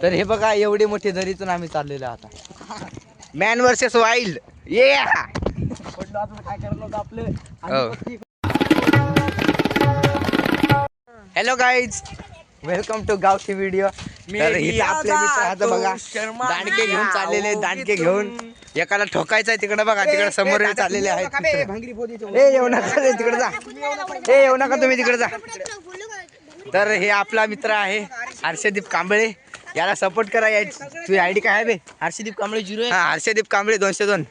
तर हे बघा एवढी मोठी दरीतून आम्ही चाललेलो आता. Man versus wild. ये हॅलो गाईज, वेलकम टू गावठी व्हिडिओ. तर ही आपले मित्र आता बघा दांडके घेऊन चाललेले. दांडके घेऊन एकाला ठोकायचं आहे. तिकडे बघा, तिकडे समोर चाललेले आहेत. ए येऊ नका रे तिकडे जा. ए येऊ नका तुम्ही तिकडे जा. तर हे आपला मित्र आहे हर्षदीप कांबळे. याला सपोर्ट करा. तुझी आयडी काय आहे बे? हर्षदीप कांबळे 0. हा हर्षदीप कांबळे 202.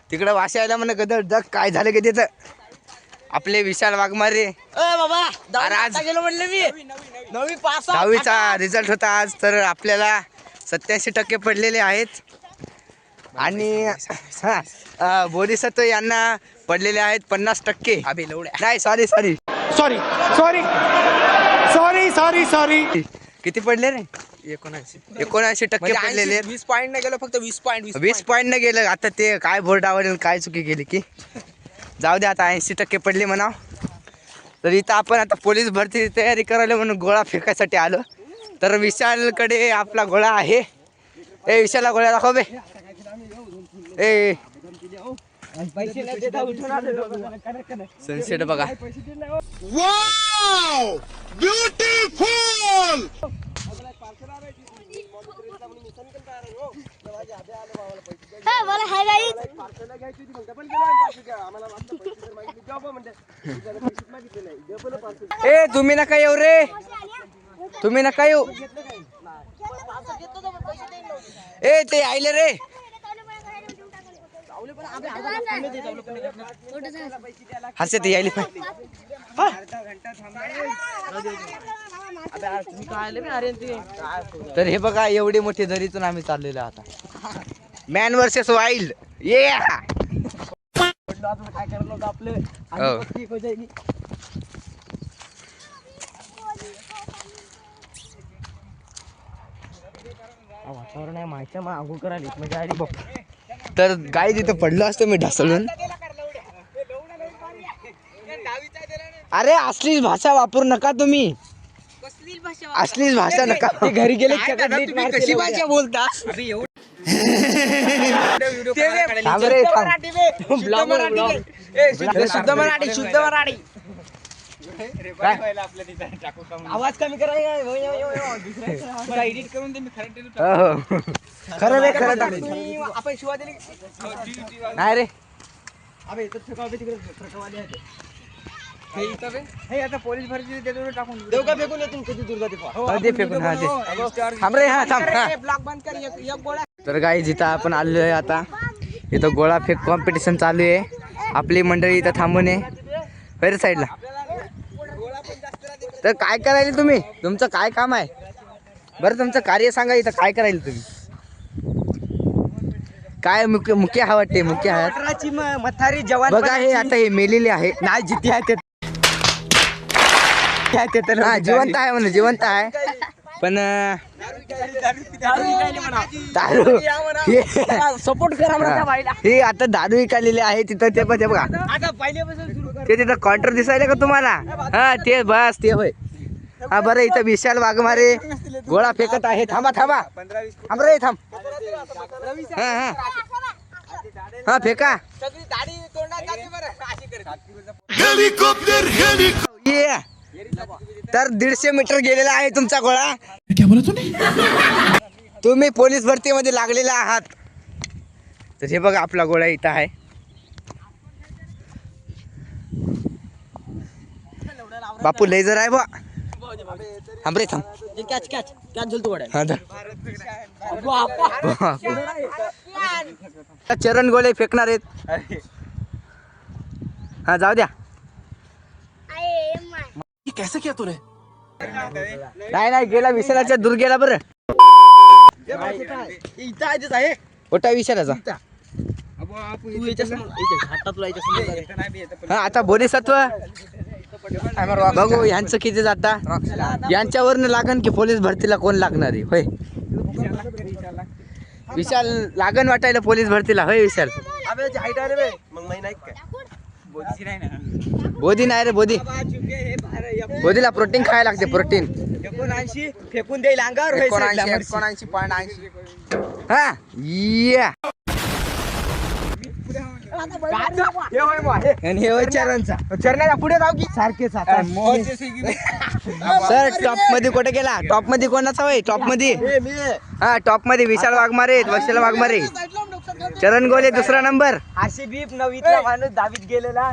तिकडे वाशी आयला म्हणे गदर जग काय झालं की त्याचं. आपले विशाल वाघमारे बाबा आज गेलो म्हणलं मी 9वी पास. 10वीचा रिझल्ट होता आज. तर आपल्याला 87% पडलेले आहेत. आणि बोधिसत्व यांना पडलेले आहेत 50%. नाही sorry sorry sorry sorry sorry sorry sorry. किती पडले रे? 79% पडलेले. 20 पॉईंट नाही गेलो, फक्त 20 पॉईंट. 20 पॉईंट न गेलं. आता ते काय बोर्डावर काय चुकी केली की जाऊ दे. आता 80% पडले म्हणा. तर इथं आपण आता पोलीस भरती तयारी करायला म्हणून गोळा फेकायसाठी आलो. तर विशालकडे आपला गोळा आहे. ए विशालला गोळा दाखव बे. ए सनसेट बघा. Wow beautiful. ए तुम्ही नका येऊ रे. तुम्ही नका येऊ. ए ते आले रे. हर्षद ते यायले पाहिजे. तर हे बघा एवढी मोठी दरीतून आम्ही चाललेलो आता. Man versus wild. ये काय करत होतं आपलं. वातावरण आहे माहिती मग आंघोळ करायला म्हणजे आली बघ. तर गाय तिथं पडलो असतो मी ढासळून. अरे असलीच भाषा वापरू नका तुम्ही. असलीच भाषा नका. घरी गेले कशी भाषा बोलता. शुद्ध मराठी शुद्ध मराठी. आवाज कमी करायला एडिट करून दे. मी खरं रे खरं टाक. आपण शिवा दिली नाही रे. हे आता पोलीस भरती टाकून देऊ का फेकून येतो. किती दूर जाते दे फेकून. हा दे थांब रे. हा थांब. ब्लॉक बंद कर. एक गोळा. तर गाई जिथं आपण आलेलो आहे आता इथं गोळा फेक कॉम्पिटिशन चालू आहे. आपली मंडळी इथं थांबून आहे पहिल्या साईडला. तर काय करायला तुम्ही? तुमचं काय काम आहे बरं? तुमचं कार्य सांगा. इथं काय करायला तुम्ही? काय मुख्य हा वाटते? मुख्य आहे मथारी जवान बघा. हे आता हे मेलेले आहे. नाही जिथे आहे ते जिवंत आहे म्हणून. जिवंत आहे पण दारू सपोर्ट करा. हे आता दारू विकालेले आहे तिथं. ते बघा ते तिथं काउंटर दिसायला का तुम्हाला? हा ते बस ते होय. हा बरं. इथं विशाल वाघमारे गोळा फेकत आहे. थांबा थांबा थांब रे थांब. हा हा हा फेका. हेलिकॉप्टर ये तर 150 मीटर गेलेला आहे तुमचा गोळा. क्या बोला तूने? तुम्ही पोलीस भरतीमध्ये लागलेला आहात. तर हे बघा आपला गोळा इथं आहे. बापू लेझर आहे बा. थांब रे थांब. कॅच कॅच कॅच झुलतो वाड्या. हा धर. चरण गोळे फेकणार आहेत. हा जाऊ द्या. कैसे किया तूने? नाही नाही गेला. विशालाच्या दूर गेला बरं. इथं आहे. मोठा विशालाचा. हा आता बोधिसत्व बघू यांचं किती जाता. यांच्यावरनं लागन की पोलीस भरतीला कोण लागणार आहे? होय विशाल लागन वाटायला पोलीस भरतीला. होय विशाल. बोधी नाही रे बोधी. बोधीला प्रोटीन खायला लागते प्रोटीन. 79 फेकून देईल अंगावर 79.80. हा या आणि हे होय चरणचा. चरण्याच्या पुढे जाऊ की सारखेच सर टॉप मध्ये कुठे गेला? टॉप मध्ये कोणाचा होय? टॉप मध्ये हा टॉप मध्ये विशाल वाघमारे, वशिला वाघमारे, चरण गोले दुसरा नंबर. RCB 9वीतला माणूस 10वीत गेलेला.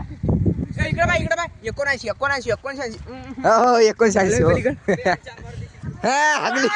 इकडे बाय 79 हो 79 हा हागली.